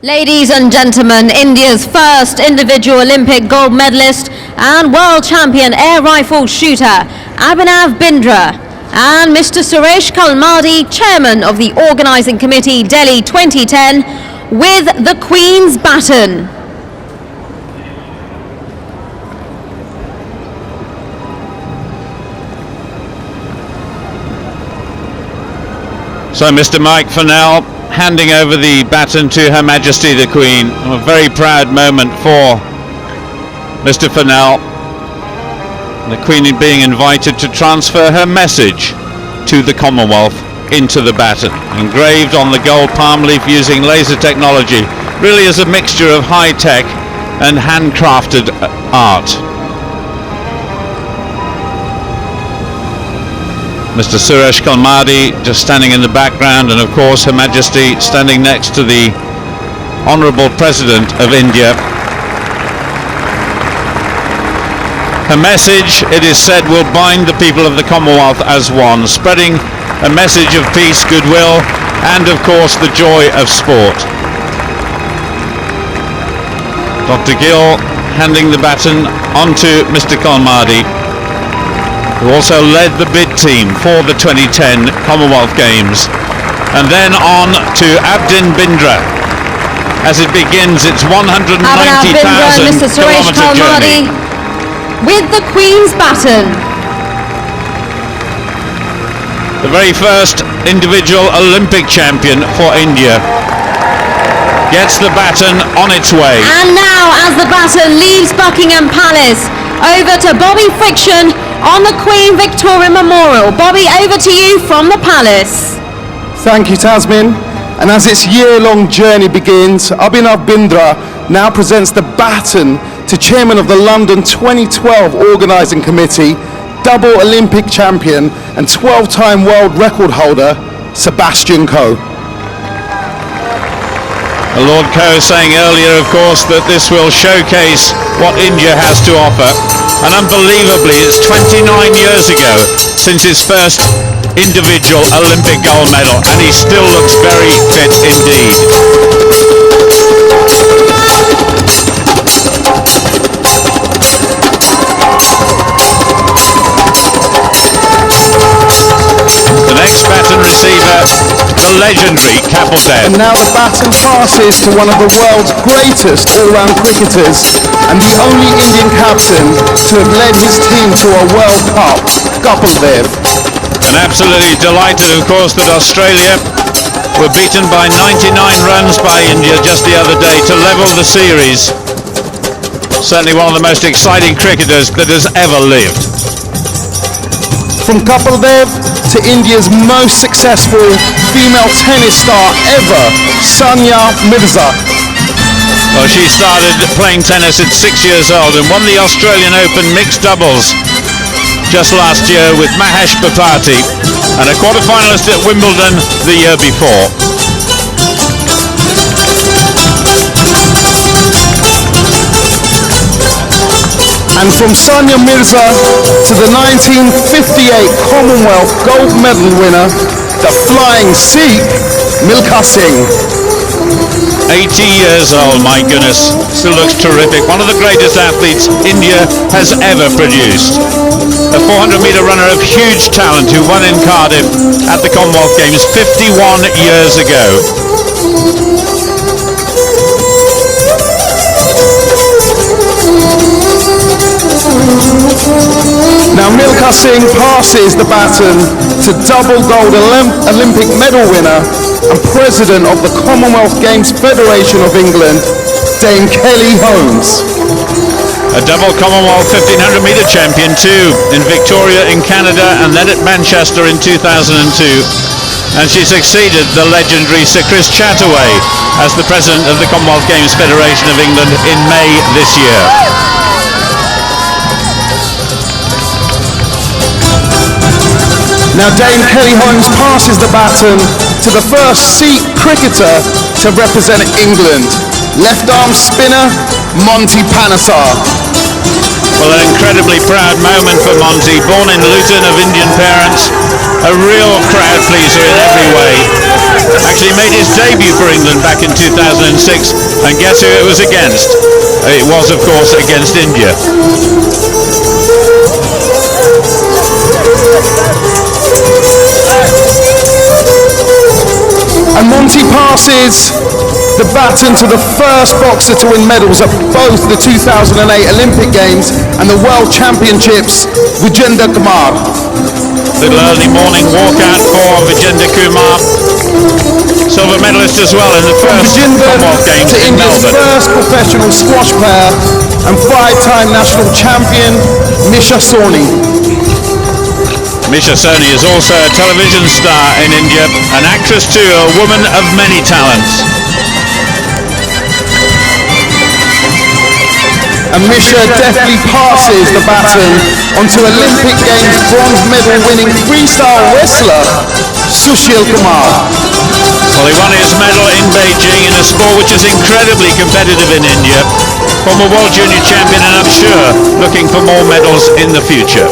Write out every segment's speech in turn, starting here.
Ladies and gentlemen, India's first individual Olympic gold medalist and world champion air rifle shooter, Abhinav Bindra, and Mr. Suresh Kalmadi, chairman of the organising committee Delhi 2010, with the Queen's baton. So Mr. Mike Fennell handing over the baton to Her Majesty the Queen. A very proud moment for Mr. Fennell. The Queen being invited to transfer her message to the Commonwealth into the baton, engraved on the gold palm leaf using laser technology. Really is a mixture of high-tech and handcrafted art. Mr. Suresh Kalmadi just standing in the background, and of course Her Majesty standing next to the Honourable President of India. Her message, it is said, will bind the people of the Commonwealth as one, spreading a message of peace, goodwill, and of course the joy of sport. Dr. Gill handing the baton on to Mr. Kalmadi, who also led the bid team for the 2010 Commonwealth Games, and then on to Abhinav Bindra as it begins its 190,000 kilometre journey. With the Queen's baton. The very first individual Olympic champion for India gets the baton on its way. And now, as the baton leaves Buckingham Palace, over to Bobby Friction on the Queen Victoria Memorial. Bobby, over to you from the Palace. Thank you, Tasmin. And as its year-long journey begins, Abhinav Bindra now presents the baton to Chairman of the London 2012 Organising Committee, double Olympic champion and 12-time world record holder, Sebastian Coe. Lord Coe saying earlier, of course, that this will showcase what India has to offer. And unbelievably, it's 29 years ago since his first individual Olympic gold medal, and he still looks very fit indeed. The next baton receiver, the legendary Kapil Dev. And now the baton passes to one of the world's greatest all-round cricketers and the only Indian captain to have led his team to a World Cup, Kapil Dev. And absolutely delighted, of course, that Australia were beaten by 99 runs by India just the other day to level the series. Certainly one of the most exciting cricketers that has ever lived. From Kapil Dev to India's most successful female tennis star ever, Sania Mirza. Well, she started playing tennis at 6 years old and won the Australian Open mixed doubles just last year with Mahesh Bapati, and a quarter-finalist at Wimbledon the year before. And from Sania Mirza to the 1958 Commonwealth gold medal winner, the flying Sikh, Milkha Singh. 80 years old, my goodness, still looks terrific. One of the greatest athletes India has ever produced. A 400-metre runner of huge talent who won in Cardiff at the Commonwealth Games 51 years ago. Now Milkha Singh passes the baton to double gold Olympic medal winner and President of the Commonwealth Games Federation of England, Dame Kelly Holmes. A double Commonwealth 1500-metre champion too, in Victoria in Canada and then at Manchester in 2002. And she succeeded the legendary Sir Chris Chataway as the President of the Commonwealth Games Federation of England in May this year. Now Dame Kelly Holmes passes the baton to the first Sikh cricketer to represent England, left-arm spinner Monty Panesar. Well, an incredibly proud moment for Monty, born in Luton of Indian parents, a real crowd pleaser in every way. actually made his debut for England back in 2006, and guess who it was against? It was, of course, against India. And Monty passes the baton to the first boxer to win medals at both the 2008 Olympic Games and the World Championships, Vijender Kumar. Little early morning walkout for Vijender Kumar, silver medalist as well in the first Commonwealth Games to in India's Melbourne. first professional squash player and five-time national champion, Misha Soni. Misha Soni is also a television star in India, an actress too, a woman of many talents. And Misha deftly passes the baton onto Olympic Games bronze medal winning freestyle wrestler, Sushil Kumar. Well, he won his medal in Beijing in a sport which is incredibly competitive in India. Former World Junior Champion, and I'm sure looking for more medals in the future.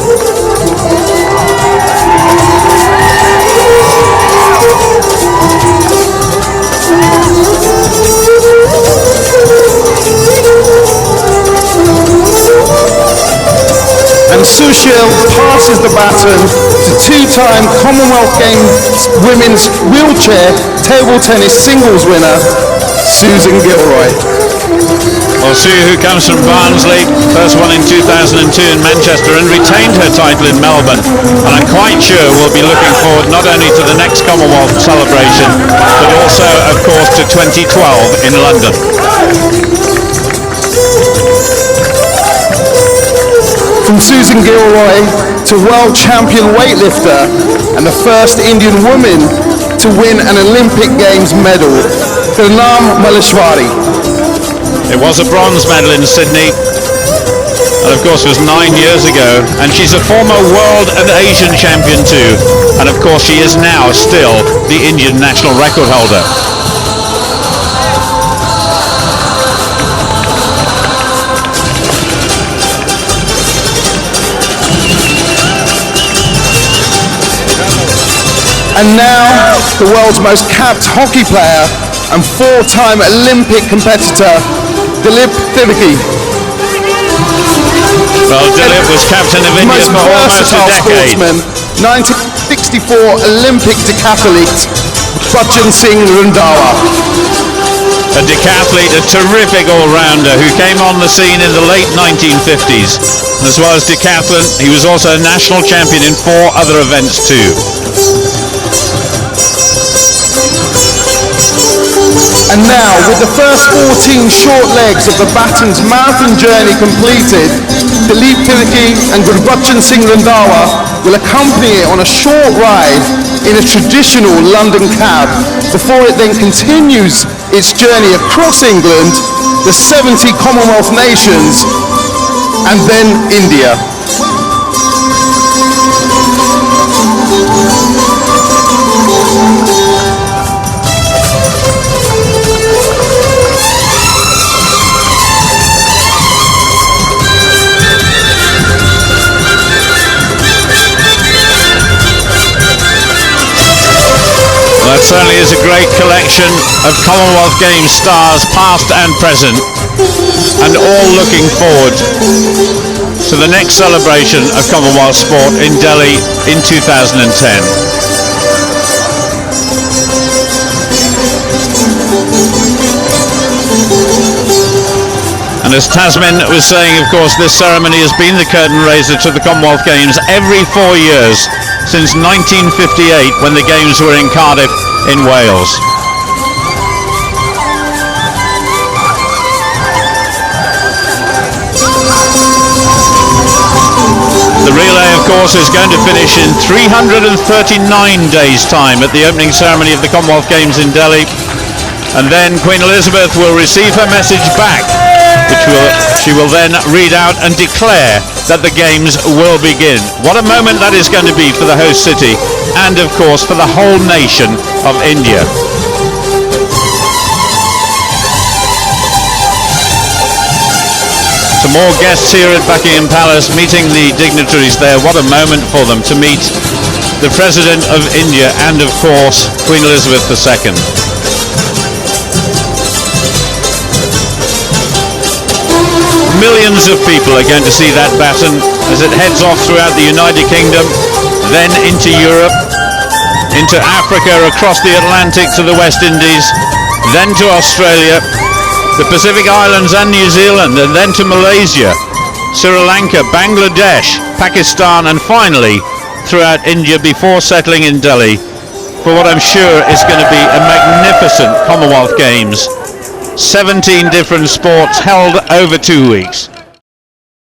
And Sushil passes the baton to two-time Commonwealth Games women's wheelchair table tennis singles winner, Susan Gilroy. Well, Sue, who comes from Barnsley, first won in 2002 in Manchester and retained her title in Melbourne. And I'm quite sure we'll be looking forward not only to the next Commonwealth celebration, but also, of course, to 2012 in London. From Susan Gilroy to world champion weightlifter and the first Indian woman to win an Olympic Games medal, Pranam Maleshwari. It was a bronze medal in Sydney, and of course was 9 years ago, and she's a former world and Asian champion too, and of course she is now still the Indian national record holder. And now, the world's most capped hockey player and four-time Olympic competitor, Dilip Trivedi. Well, Dilip was captain of India Most for almost a versatile decade. sportsman, 1964 Olympic decathlete, Bachan Singh Randhawa. A decathlete, a terrific all-rounder who came on the scene in the late 1950s. As well as decathlon, he was also a national champion in 4 other events too. And now, with the first 14 short legs of the Baton's marathon journey completed, Dilip Trivedi and Gurbachan Singh Randhawa will accompany it on a short ride in a traditional London cab before it then continues its journey across England, the 70 Commonwealth nations, and then India. That certainly is a great collection of Commonwealth Games stars, past and present, and all looking forward to the next celebration of Commonwealth sport in Delhi in 2010. And as Tasmin was saying, of course, this ceremony has been the curtain raiser to the Commonwealth Games every 4 years since 1958, when the Games were in Cardiff in Wales. The relay, of course, is going to finish in 339 days' time at the opening ceremony of the Commonwealth Games in Delhi. And then Queen Elizabeth will receive her message back, which she will then read out and declare that the Games will begin. What a moment that is going to be for the host city and, of course, for the whole nation of India. Some more guests here at Buckingham Palace meeting the dignitaries there. What a moment for them to meet the President of India, and of course Queen Elizabeth II. Millions of people are going to see that baton as it heads off throughout the United Kingdom, then into Europe, into Africa, across the Atlantic to the West Indies, then to Australia, the Pacific Islands and New Zealand, and then to Malaysia, Sri Lanka, Bangladesh, Pakistan, and finally throughout India before settling in Delhi for what I'm sure is going to be a magnificent Commonwealth Games. 17 different sports held over 2 weeks.